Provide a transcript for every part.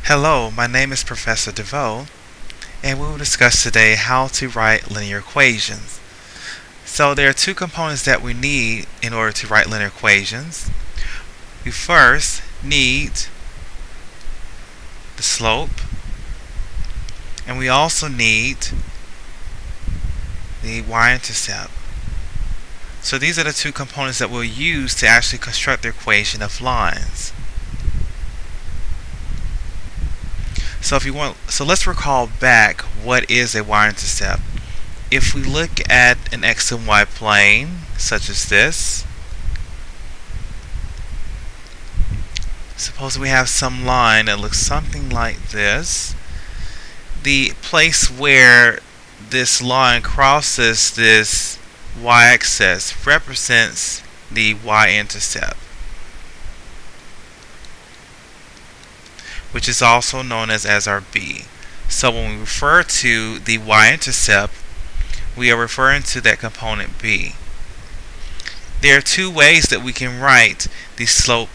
Hello, my name is Professor DeVoe, and we will discuss today how to write linear equations. So there are two components that we need in order to write linear equations. We first need the slope, and we also need the y-intercept. So these are the two components that we'll use to actually construct the equation of lines. So let's recall back what is a y-intercept. If we look at an x and y plane, such as this, suppose we have some line that looks something like this. The place where this line crosses this y-axis represents the y-intercept, which is also known as our b. So when we refer to the y-intercept, we are referring to that component b. There are two ways that we can write the slope,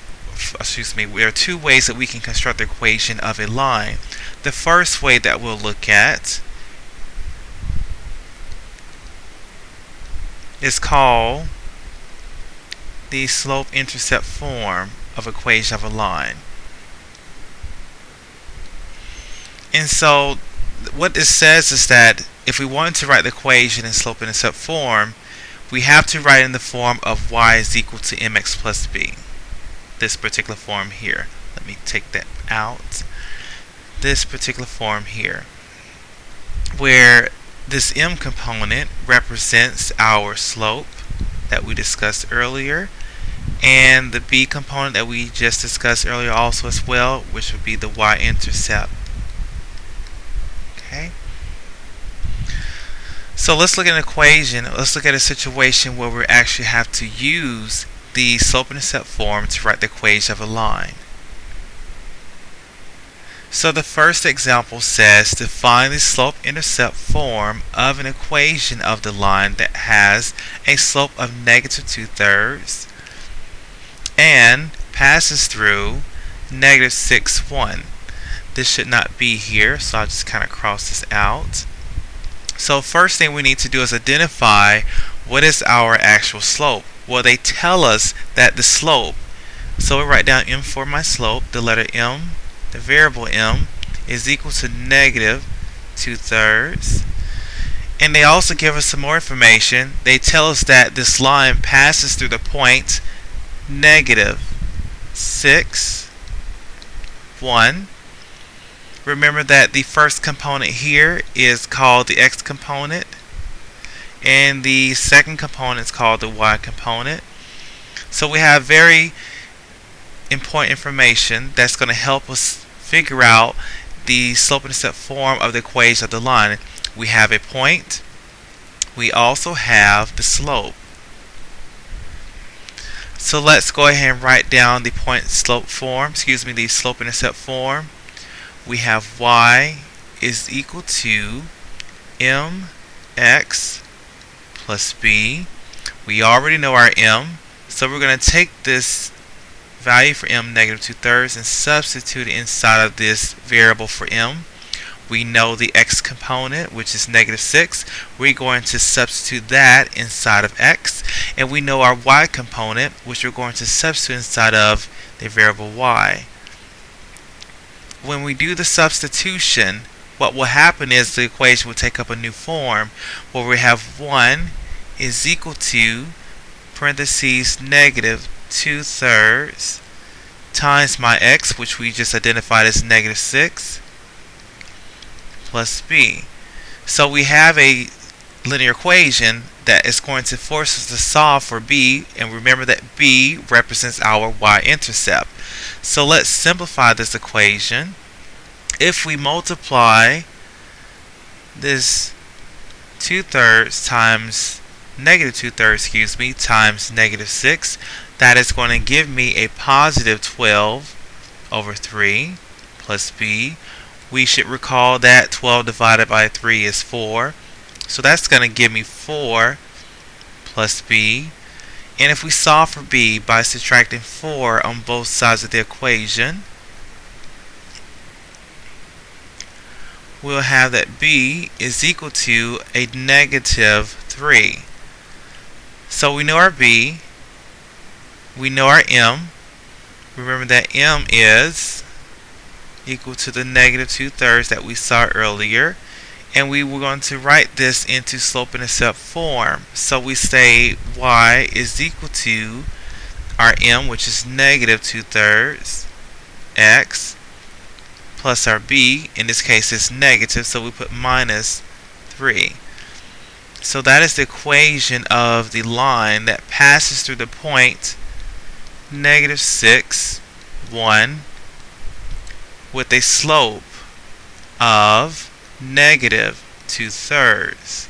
there are two ways that we can construct the equation of a line. The first way that we'll look at is called the slope-intercept form of equation of a line. And so what this says is that if we want to write the equation in slope-intercept form, we have to write in the form of y is equal to mx plus b. This particular form here. Let me take that out. This particular form here, where this m component represents our slope that we discussed earlier, and the b component that we just discussed earlier also as well, which would be the y-intercept. Okay. So let's look at an equation. Let's look at a situation where we actually have to use the slope-intercept form to write the equation of a line. So the first example says to find the slope-intercept form of an equation of the line that has a slope of negative 2/3 and passes through negative 6, 1. This should not be here, so I'll just kind of cross this out. So first thing we need to do is identify what is our actual slope. Well, they tell us that the slope, so we write down m for my slope, the letter m, the variable m, is equal to negative 2/3. And they also give us some more information. They tell us that this line passes through the point negative 6, 1. Remember that the first component here is called the x component, and the second component is called the y component. So we have very important information that's going to help us figure out the slope-intercept form of the equation of the line. We have a point. We also have the slope. So let's go ahead and write down the point-slope form, the slope-intercept form. We have y is equal to mx plus b. We already know our m, so we're going to take this value for m, negative 2/3, and substitute it inside of this variable for m. We know the x component, which is negative 6. We're going to substitute that inside of x. And we know our y component, which we're going to substitute inside of the variable y. When we do the substitution, what will happen is the equation will take up a new form where we have 1 is equal to parentheses negative 2/3 times my x, which we just identified as negative 6, plus b. So we have a linear equation that is going to force us to solve for b, and remember that b represents our y-intercept. So let's simplify this equation. If we multiply this 2/3 times negative 2/3, times negative 6, that is going to give me a positive 12 over 3 plus b. We should recall that 12 divided by 3 is 4. So that's going to give me 4 plus b. And if we solve for b by subtracting 4 on both sides of the equation, we'll have that b is equal to a negative 3. So we know our b, we know our m. Remember that m is equal to the negative 2/3 that we saw earlier. And we were going to write this into slope-intercept form. So we say y is equal to our m, which is negative 2/3 x, plus our b, in this case is negative, so we put minus 3. So that is the equation of the line that passes through the point negative 6, 1, with a slope of negative 2/3.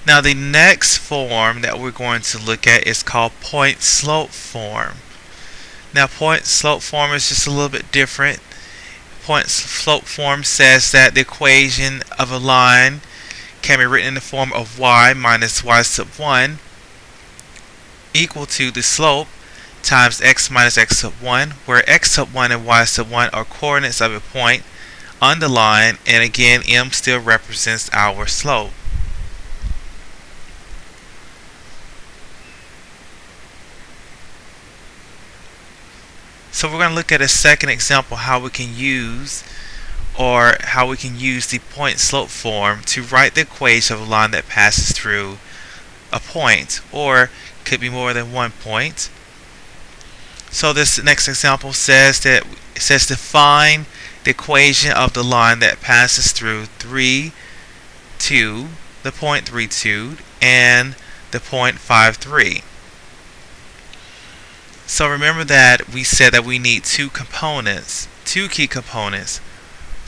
Now the next form that we're going to look at is called point slope form. Now point slope form is just a little bit different. Point slope form says that the equation of a line can be written in the form of y minus y sub 1 equal to the slope times x minus x sub 1, where x sub 1 and y sub 1 are coordinates of a point on the line, and again m still represents our slope. So we're going to look at a second example how we can use the point slope form to write the equation of a line that passes through a point, or could be more than one point. So this next example says to find the equation of the line that passes through 3, 2, the point 3, 2, and the point 5, 3. So remember that we said that we need two key components.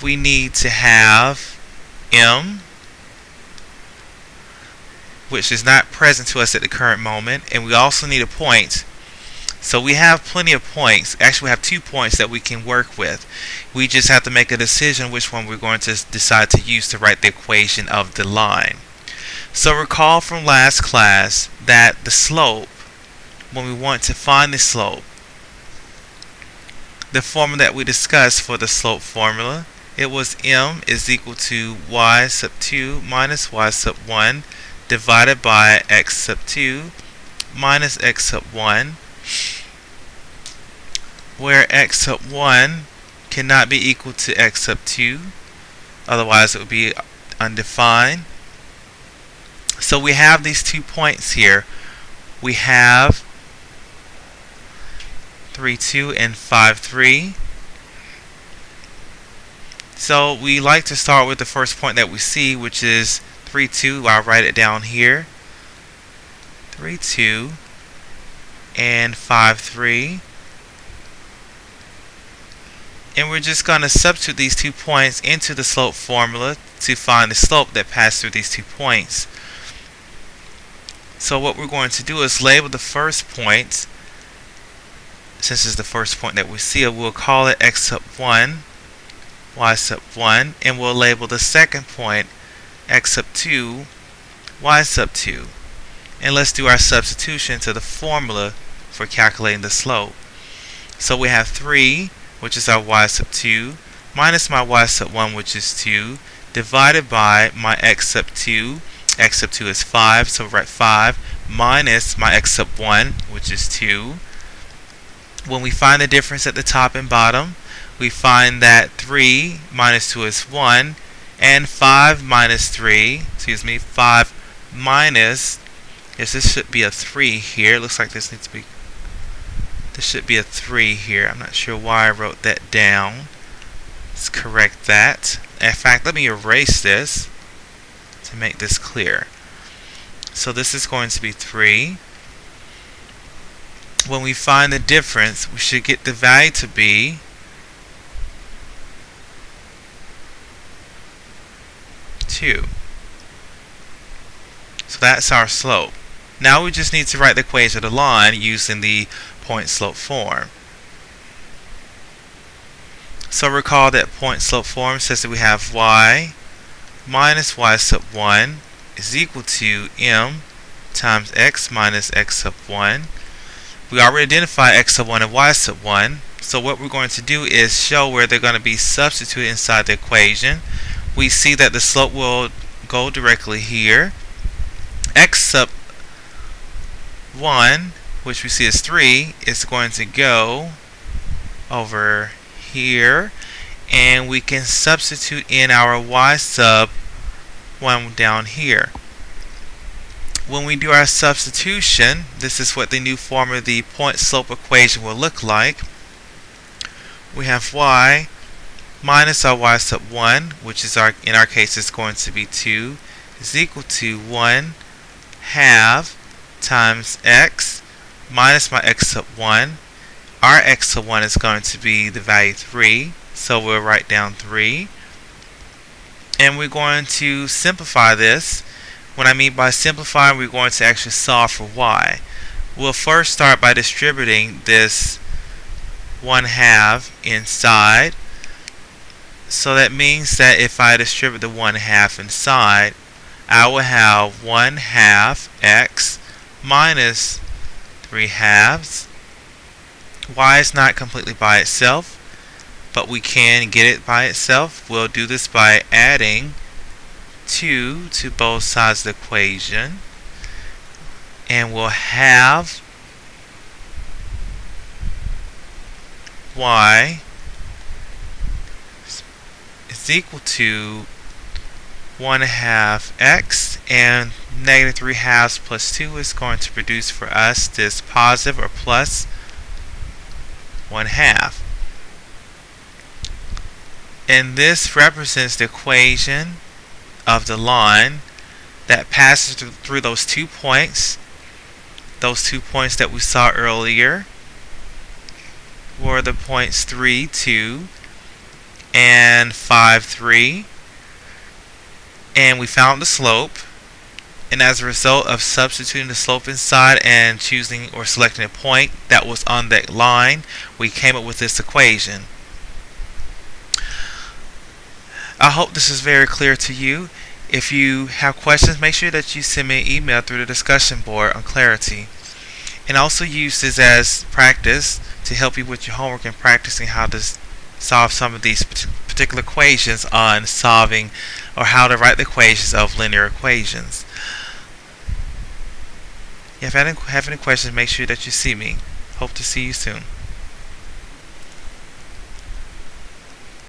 We need to have m, which is not present to us at the current moment, and we also need a point. So we have plenty of points. Actually, we have 2 points that we can work with. We just have to make a decision which one we're going to decide to use to write the equation of the line. So recall from last class that the slope, when we want to find the slope, the formula that we discussed for the slope formula, it was m is equal to y sub 2 minus y sub 1 divided by x sub 2 minus x sub 1, where x sub 1 cannot be equal to x sub 2, otherwise it would be undefined. So we have these 2 points here. We have 3, 2 and 5, 3. So we like to start with the first point that we see, which is 3, 2. I'll write it down here. 3, 2 and 5, 3. And we're just going to substitute these 2 points into the slope formula to find the slope that passed through these 2 points. So what we're going to do is label the first point. Since it's the first point that we see, we'll call it x sub 1, y sub 1, and we'll label the second point x sub 2, y sub 2. And let's do our substitution to the formula for calculating the slope. So we have 3, which is our y sub 2, minus my y sub 1, which is 2, divided by my x sub 2. X sub 2 is 5, so we'll write 5, minus my x sub 1, which is 2. When we find the difference at the top and bottom, we find that 3 minus 2 is 1, and 5 minus 3, 5 minus, yes, this should be a 3 here. It looks like this should be a 3 here. I'm not sure why I wrote that down. Let's correct that. In fact, let me erase this to make this clear. So this is going to be 3. When we find the difference, we should get the value to be 2. So that's our slope. Now we just need to write the equation of the line using the point slope form. So recall that point slope form says that we have y minus y sub 1 is equal to m times x minus x sub 1. We already identified x sub 1 and y sub 1. So what we're going to do is show where they're going to be substituted inside the equation. We see that the slope will go directly here. X sub 1, which we see is 3, is going to go over here, and we can substitute in our y sub 1 down here. When we do our substitution, this is what the new form of the point slope equation will look like. We have y minus our y sub 1, which is in our case is going to be 2, is equal to 1 half times x minus my x sub 1. Our x sub 1 is going to be the value 3, so we'll write down 3. And we're going to simplify this. What I mean by simplifying, we're going to actually solve for y. We'll first start by distributing this 1 half inside. So that means that if I distribute the 1 half inside, I will have 1 half x minus 3 halves. Y is not completely by itself, but we can get it by itself. We'll do this by adding 2 to both sides of the equation, and we'll have y is equal to 1 half x, and negative 3 halves plus 2 is going to produce for us this positive or plus 1 half. And this represents the equation of the line that passes through those 2 points. Those 2 points that we saw earlier were the points 3, 2 and 5, 3. And we found the slope. And as a result of substituting the slope inside and choosing or selecting a point that was on that line, we came up with this equation. I hope this is very clear to you. If you have questions, make sure that you send me an email through the discussion board on Clarity. And also use this as practice to help you with your homework and practicing how to solve some of these particular equations on solving or how to write the equations of linear equations. If you have any questions, make sure that you see me. Hope to see you soon.